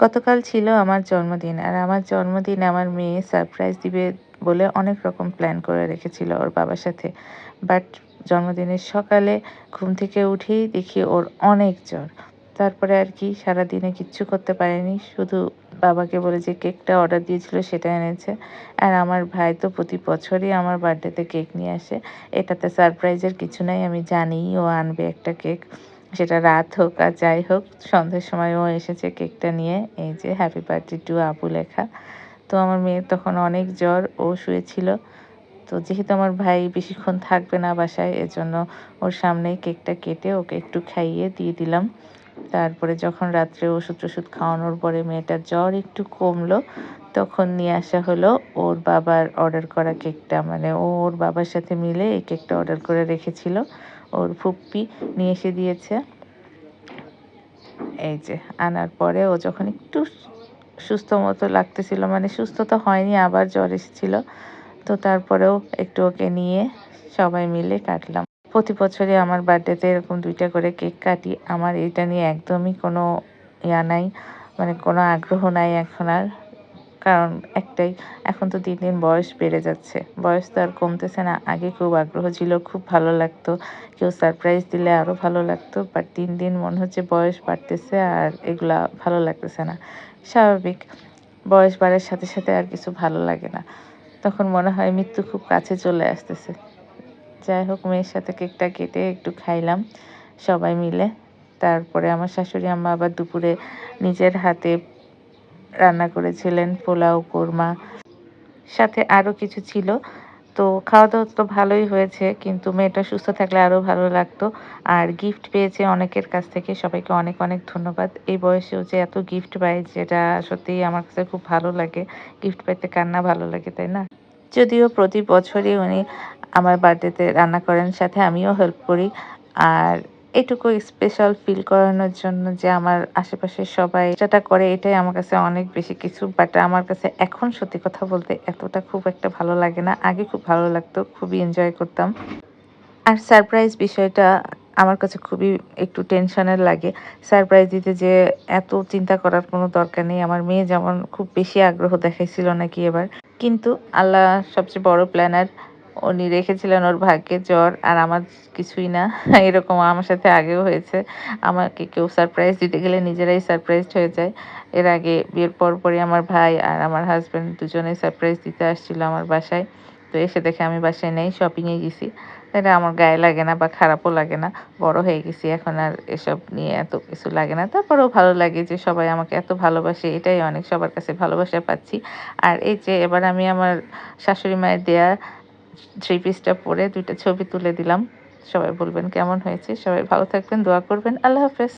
গতকাল ছিল আমার জন্মদিন। আর আমার জন্মদিনে আমার মেয়ে সারপ্রাইজ দিবে বলে অনেক রকম প্ল্যান করে রেখেছিল ওর বাবার সাথে। বাট জন্মদিনের সকালে ঘুম থেকে উঠেই দেখি ওর অনেক জ্বর। তারপরে আর কি সারাদিনে কিচ্ছু করতে পারেনি। শুধু বাবাকে বলে যে কেকটা অর্ডার দিয়েছিল সেটা এনেছে। আর আমার ভাই তো প্রতি বছরই আমার বার্থডেতে কেক নিয়ে আসে। এটাতে সারপ্রাইজের কিছু নাই। আমি জানিই ও আনবে একটা কেক। সেটা রাত হোক আর যাই হোক, সন্ধ্যের সময় ও এসেছে কেকটা নিয়ে। এই যে হ্যাপি বার্থডে টু আবু লেখা। তো আমার মেয়ের তখন অনেক জ্বর, ও শুয়েছিল। তো যেহেতু আমার ভাই বেশিক্ষণ থাকবে না বাসায়, এজন্য ওর সামনেই কেকটা কেটে ওকে একটু খাইয়ে দিয়ে দিলাম। তারপরে যখন রাত্রে ওষুধ-টষুধ খাওয়ানোর পরে মেয়েটার জ্বর একটু কমলো, তখন নিয়ে আসা হলো ওর বাবার অর্ডার করা কেকটা। মানে ও ওর বাবার সাথে মিলে এই কেকটা অর্ডার করে রেখেছিল। ওর ফুপ্পি নিয়ে এসে দিয়েছে। এই যে আনার পরে ও যখন একটু সুস্থ মতো লাগতেছিল, মানে সুস্থ তো হয়নি, আবার জ্বর এসেছিল। তো তারপরেও একটু ওকে নিয়ে সবাই মিলে কাটলাম। প্রতি বছরই আমার বার্থডেতে এরকম ২ টা করে কেক কাটি। আমার এটা নিয়ে একদমই কোনো নাই, মানে কোনো আগ্রহ নাই এখন আর। কারণ একটাই, এখন তো দিন, দিন বয়স বেড়ে যাচ্ছে। বয়স তো আর কমতেছে না। আগে খুব আগ্রহ ছিল, খুব ভালো লাগতো। কেউ সারপ্রাইজ দিলে আরো ভালো লাগতো। বাট দিন, দিন মনে হচ্ছে বয়স বাড়তেছে আর এগুলা ভালো লাগতেছে না। স্বাভাবিক, বয়স বাড়ার সাথে, সাথে আর কিছু ভালো লাগে না। তখন মনে হয় মৃত্যু খুব কাছে চলে আসতেছে। যাই হোক, মেয়ের সাথে কেকটা কেটে একটু খাইলাম সবাই মিলে। তারপরে আমার শাশুড়ি আম্মা আবার দুপুরে নিজের হাতে রান্না করেছিলেন পোলাও, কোরমা, সাথে আরো কিছু ছিল। তো খাওয়া-দাওয়া তো ভালোই হয়েছে, কিন্তু মেয়েটা সুস্থ থাকলে আরো ভালো লাগতো। আর গিফট পেয়েছে অনেকের কাছ থেকে। সবাইকে অনেক, অনেক ধন্যবাদ। এই বয়সেও যে এত গিফট পাই, যেটা সত্যিই আমার কাছে খুব ভালো লাগে। গিফট পাইতে কার না ভালো লাগে, তাই না? যদিও প্রতি বছরই উনি আমার বার্থডেতে রান্না করেন, সাথে আমিও হেল্প করি। আর এটুকু স্পেশাল ফিল করানোর জন্য যে আমার আশেপাশের সবাই যেটা করে, এটাই আমার কাছে অনেক বেশি কিছু। বাট আমার কাছে এখন সত্যি কথা বলতে এতটা খুব একটা ভালো লাগে না। আগে খুব ভালো লাগতো, খুবই এনজয় করতাম। আর সারপ্রাইজ বিষয়টা আমার কাছে খুবই একটু টেনশনের লাগে। সারপ্রাইজ দিতে যেয়ে এত চিন্তা করার কোনো দরকার নেই। আমার মেয়ে যেমন খুব বেশি আগ্রহ দেখাইছিল নাকি এবার। কিন্তু আল্লাহ সবচেয়ে বড় প্ল্যানার। উনি রেখেছিলেন ওর ভাগ্যে জ্বর, আর আমার কিছুই না। এরকম আমার সাথে আগেও হয়েছে। আমাকে কেউ সারপ্রাইজ দিতে গেলে নিজেরাই সারপ্রাইজড হয়ে যায়। এর আগে বিয়ের পরপরই আমার ভাই আর আমার হাসব্যান্ড দুজনেই সারপ্রাইজ দিতে আসছিল আমার বাসায়। তো এসে দেখে আমি বাসায় নেই, শপিং এ গেছি। এটা আমার গায়ে লাগে না বা খারাপও লাগে না। বড় হয়ে গেছি, এখন আর এসব নিয়ে এত কিছু লাগে না। তারপরেও ভালো লাগে যে সবাই আমাকে এত ভালোবাসে। এটাই অনেক, সবার কাছে ভালোবাসা পাচ্ছি। আর এই যে এবার আমি আমার শাশুড়ি মায়ের দেয়া 3 পিসটা পরে ২ টা ছবি তুলে দিলাম। সবাই বলবেন কেমন হয়েছে। সবাই ভালো থাকবেন, দোয়া করবেন। আল্লাহ হাফেজ।